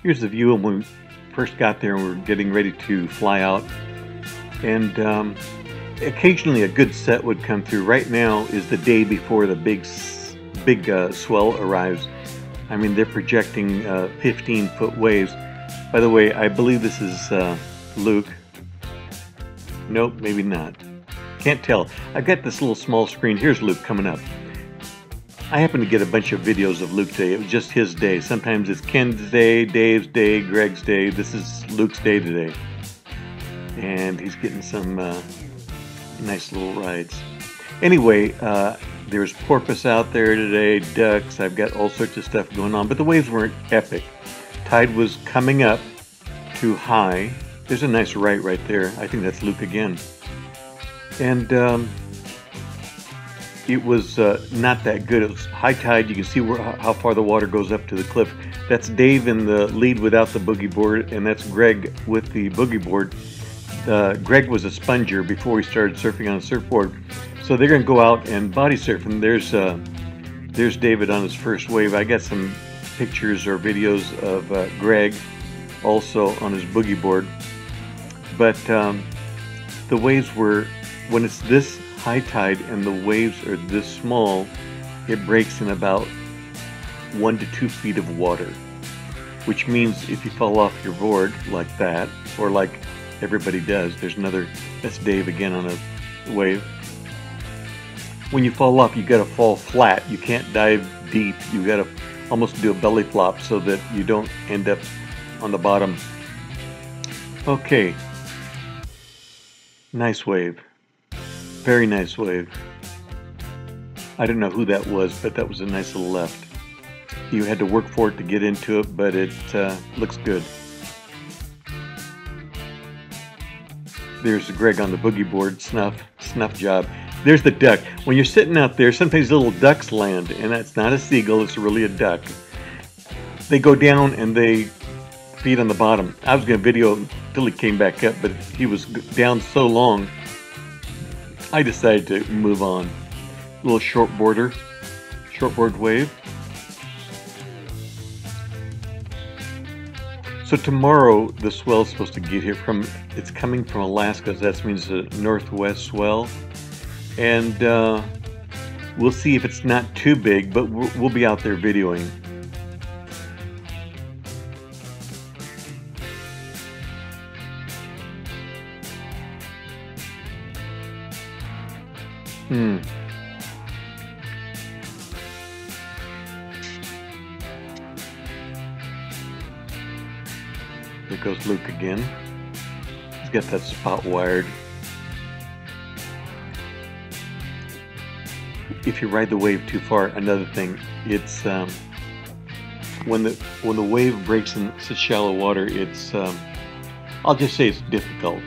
Here's the view when we first got there and we were getting ready to fly out. And occasionally a good set would come through. Right now is the day before the big swell arrives. I mean, they're projecting 15-foot waves. By the way, I believe this is Luke. Nope, maybe not. Can't tell. I've got this little small screen. Here's Luke coming up. I happen to get a bunch of videos of Luke today. It was just his day. Sometimes it's Ken's day, Dave's day, Greg's day. This is Luke's day today. And he's getting some nice little rides. Anyway, there's porpoise out there today, ducks. I've got all sorts of stuff going on, but the waves weren't epic. Tide was coming up to high. There's a nice right there. I think that's Luke again. And it was not that good. It was high tide. You can see how far the water goes up to the cliff. That's Dave in the lead without the boogie board, and that's Greg with the boogie board. Greg was a sponger before he started surfing on a surfboard. So they're going to go out and body surf. And there's David on his first wave. I got some pictures or videos of Greg also on his boogie board. But the waves were, when it's this high tide and the waves are this small, it breaks in about 1 to 2 feet of water, which means if you fall off your board like that, or like everybody does, that's Dave again on a wave. When you fall off, you got to fall flat. You can't dive deep. You got to almost do a belly flop so that you don't end up on the bottom. Okay. Nice wave. Very nice wave. I don't know who that was, but that was a nice little left. You had to work for it to get into it, but it looks good. There's Greg on the boogie board, snuff job. There's the duck. When you're sitting out there, sometimes little ducks land, and that's not a seagull, it's really a duck. They go down and they feed on the bottom. I was going to video until he came back up, but he was down so long, I decided to move on. A little shortboard wave. So tomorrow the swell is supposed to get here it's coming from Alaska, so that means a northwest swell. And we'll see if it's not too big, but we'll be out there videoing. There goes Luke again. He's got that spot wired. If you ride the wave too far, another thing, it's when the wave breaks in such shallow water, it's I'll just say it's difficult.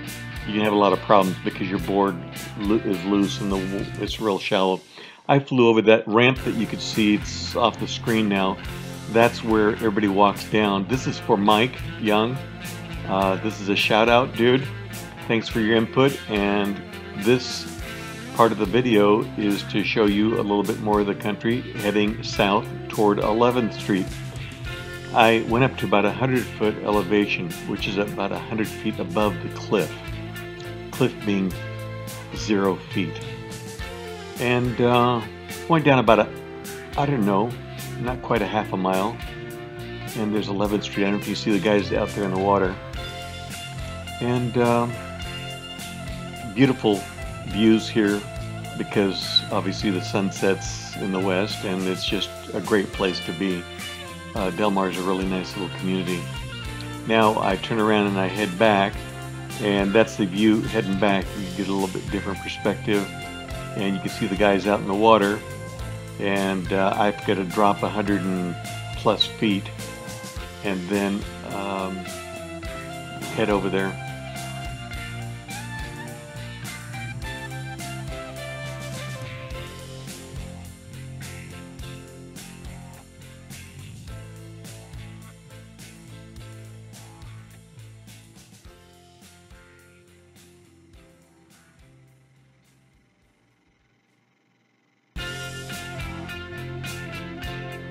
You can have a lot of problems because your board is loose and it's real shallow. I flew over that ramp that you could see. It's off the screen now. That's where everybody walks down. This is for Mike Young. This is a shout out, dude. Thanks for your input. And this part of the video is to show you a little bit more of the country heading south toward 11th Street. I went up to about 100-foot elevation, which is about 100 feet above the cliff. Cliff being 0 feet. And went down about I don't know, not quite a half a mile. And there's 11th Street. I don't know if you see the guys out there in the water. And beautiful views here because obviously the sun sets in the west and it's just a great place to be. Del Mar is a really nice little community. Now I turn around and I head back, and that's the view heading back. You get a little bit different perspective and you can see the guys out in the water, and I've got to drop 100+ feet and then head over there.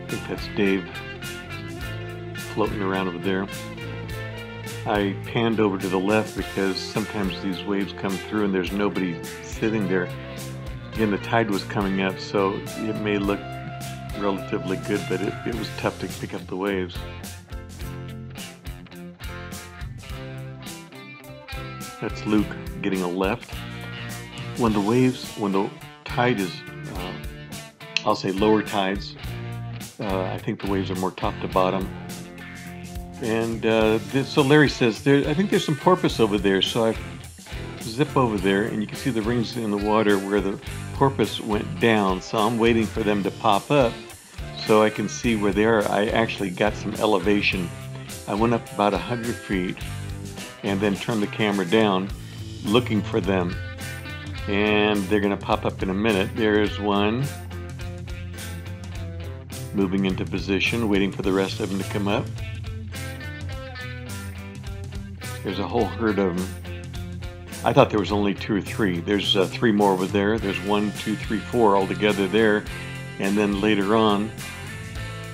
I think that's Dave. floating around over there. I panned over to the left because sometimes these waves come through and there's nobody sitting there. Again, the tide was coming up, so it may look relatively good, but it was tough to pick up the waves. That's Luke getting a left. When the tide is, I'll say lower tides, I think the waves are more top to bottom. And so Larry says, I think there's some porpoise over there. So I zip over there, and you can see the rings in the water where the porpoise went down. So I'm waiting for them to pop up so I can see where they are. I actually got some elevation. I went up about 100 feet and then turned the camera down looking for them. And they're going to pop up in a minute. There's one moving into position, waiting for the rest of them to come up. There's a whole herd of them. I thought there was only 2 or 3. There's 3 more over there. There's 1, 2, 3, 4 all together there. And then later on,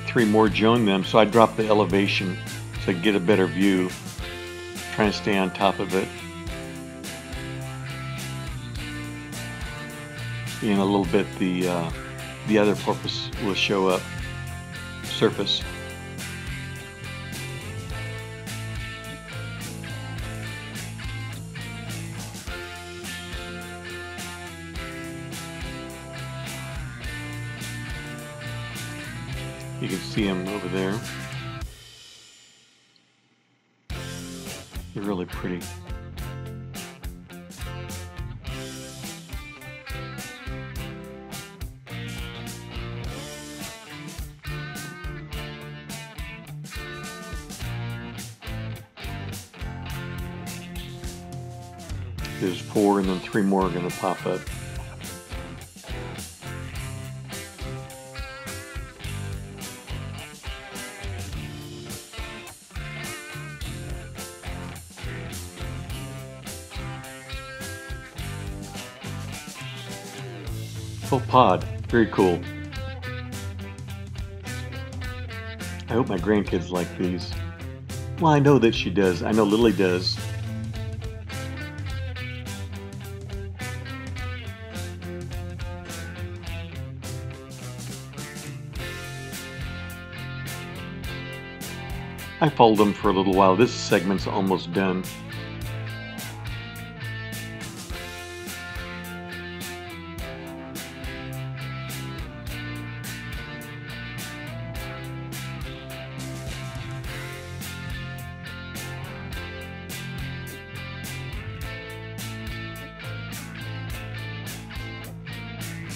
3 more join them. So I dropped the elevation to get a better view. Trying to stay on top of it. In a little bit, the other porpoise will show up, surface. You can see them over there. They're really pretty. There's 4 and then 3 more are going to pop up. Full pod, very cool. I hope my grandkids like these. Well, I know that she does. I know Lily does. I followed them for a little while. This segment's almost done.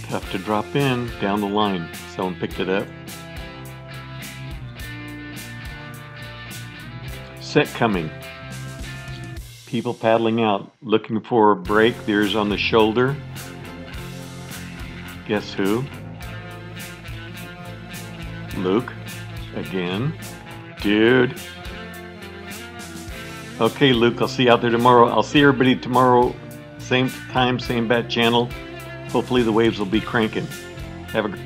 Tough to drop in down the line. Someone picked it up. Set coming. People paddling out, looking for a break. There's on the shoulder. Guess who? Luke. Again. Dude. Okay, Luke, I'll see you out there tomorrow. I'll see everybody tomorrow. Same time, same bat channel. Hopefully the waves will be cranking. Have a